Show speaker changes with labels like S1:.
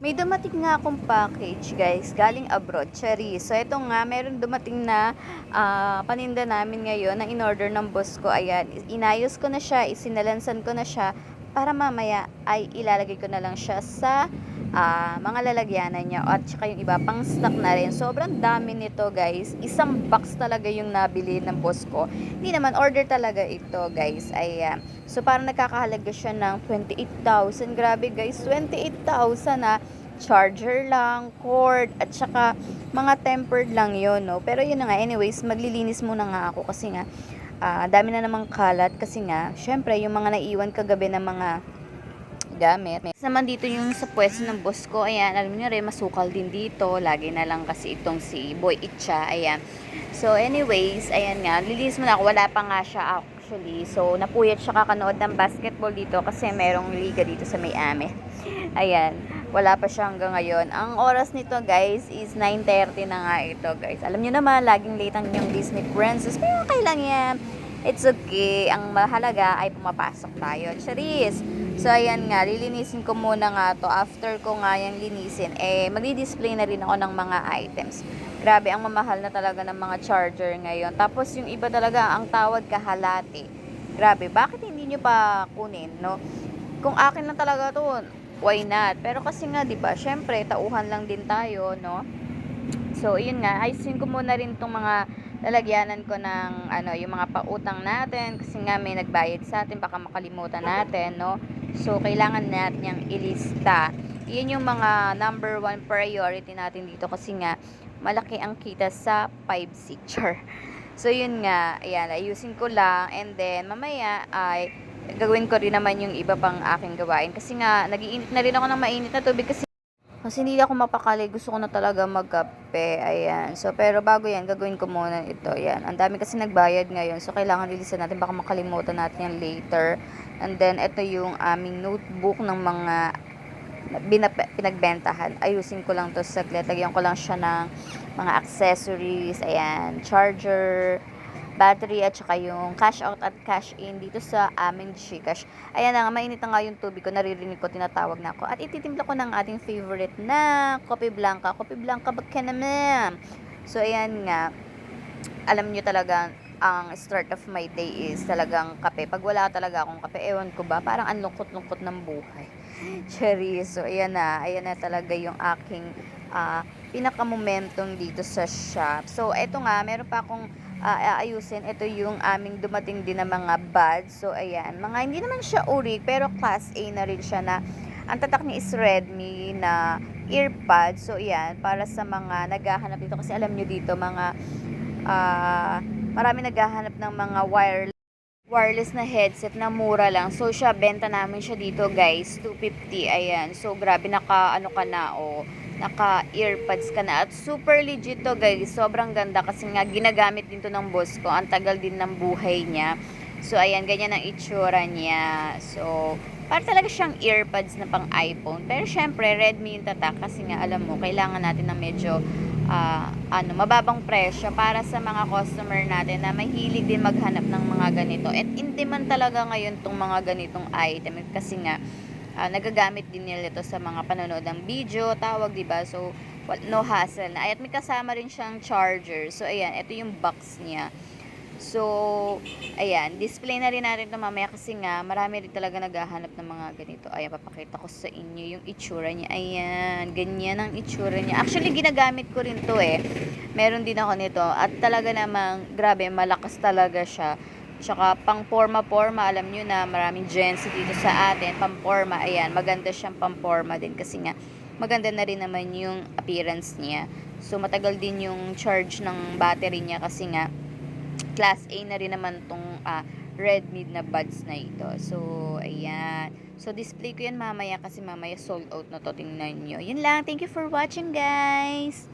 S1: May dumating nga akong package guys, galing abroad, cherry. So ito nga, meron dumating na paninda namin ngayon na in-order ng boss ko. Ayan, inayos ko na siya, isinalansan ko na siya para mamaya ay ilalagay ko na lang siya sa mga lalagyanan niya at saka yung iba pang stock na rin. Sobrang dami nito guys. Isang box talaga yung nabili ng boss ko. Hindi naman order talaga ito guys. Ayan. So parang nakakahalaga siya ng 28,000. Grabe guys, 28,000 na charger lang, cord, at saka mga tempered lang yon, no? Pero yun na nga, anyways, maglilinis muna nga ako kasi nga, dami na namang kalat kasi nga, syempre, yung mga naiwan kagabi ng mga gamit. Naman dito yung sa pwesto ng boss ko, ayan, alam niyo rin, masukal din dito, lagi na lang kasi itong si Boy Itcha, ayan. So, anyways, ayan nga, lilinis muna ako, wala pa nga siya actually. So, napuyat siya kakanood ng basketball dito kasi merong liga dito sa May-Ame. Ayan, wala pa siya hanggang ngayon. Ang oras nito guys is 9:30 na nga ito guys. Alam niyo naman, laging late ang yung Disney Princess. Pero okay lang yan. It's okay. Ang mahalaga ay pumapasok tayo. Charis! So, ayan nga, lilinisin ko muna nga to. After ko nga yung linisin, magdi-display na rin ako ng mga items. Grabe, ang mamahal na talaga ng mga charger ngayon. Tapos, yung iba talaga, ang tawad kahalati. Grabe, bakit hindi nyo pa kunin, no? Kung akin na talaga to, why not? Pero kasi nga, di ba, syempre, tauhan lang din tayo, no? So, yun nga, ayusin ko muna rin itong mga lalagyanan ko ng, yung mga pautang natin. Kasi nga, may nagbayad sa atin, baka makalimutan natin, no? So, kailangan natin yung ilista. Yun yung mga number one priority natin dito. Kasi nga, malaki ang kita sa 5-6 char. So, yun nga, ayan, ayusin ko lang. And then, mamaya, ay, gagawin ko rin naman yung iba pang aking gawain. Kasi nga, nagiinit na rin ako ng mainit na tubig kasi hindi ako mapakali. Gusto ko na talaga magkape. Ayan. So, pero bago yan, gagawin ko muna ito. Ayan. Ang dami kasi nagbayad ngayon. So, kailangan lilisan natin. Baka makalimutan natin yan later. And then, ito yung aming notebook ng mga pinagbentahan. Ayusin ko lang to saglit. Lagyan ko lang siya ng mga accessories. Ayan. Charger, battery, at saka yung cash out at cash in dito sa aming Gcash. Ayan na nga, mainit na nga yung tubig ko, naririnig ko, tinatawag na ako. At ititimpla ko ng ating favorite na Coffee Blanca. Coffee Blanca, ba't ka naman? So, ayan nga, alam nyo talaga, ang start of my day is talagang kape. Pag wala talaga akong kape, ewan ko ba, parang ang lungkot-lungkot ng buhay. Cherry. So, ayan na talaga yung aking pinaka-momentum dito sa shop. So, eto nga, meron pa akong aayusin. Ito yung aming dumating din na mga buds. So, ayan. Mga hindi naman siya uri, pero class A na rin siya na ang tatak niya is Redmi na earpod. So, ayan. Para sa mga naghahanap dito. Kasi alam nyo dito, mga marami naghahanap ng mga wireless na headset na mura lang. So, siya, benta namin siya dito, guys. 250. Ayan. So, grabe, naka earpods ka na, at super legit to guys, sobrang ganda kasi nga ginagamit din to ng boss ko, ang tagal din ng buhay niya. So ayan, ganyan ang itsura niya. So para talaga siyang earpods na pang iPhone, pero syempre Redmi yung tatak kasi nga alam mo, kailangan natin ng medyo mababang presyo para sa mga customer natin na mahilig din maghanap ng mga ganito. At in demand talaga ngayon tong mga ganitong item kasi nga nagagamit din nila ito sa mga panonood ng video, tawag, diba? So, no hassle na. At may kasama rin siyang charger. So, ayan, ito yung box niya. So, ayan, display na rin natin ito mamaya kasi nga, marami rin talaga naghahanap ng mga ganito. Ayan, papakita ko sa inyo yung itsura niya. Ayan, ganyan ang itsura niya. Actually, ginagamit ko rin to Meron din ako nito. At talaga namang, grabe, malakas talaga siya. Tsaka pang forma-forma, alam nyo na maraming gens dito sa atin, pang forma, ayan, maganda siyang pang forma din kasi nga, maganda na rin naman yung appearance niya. So, matagal din yung charge ng battery niya kasi nga, class A na rin naman tong Redmi na buds na ito. So, ayan. So, display ko yan mamaya kasi mamaya sold out na to, tingnan nyo. Yun lang, thank you for watching guys!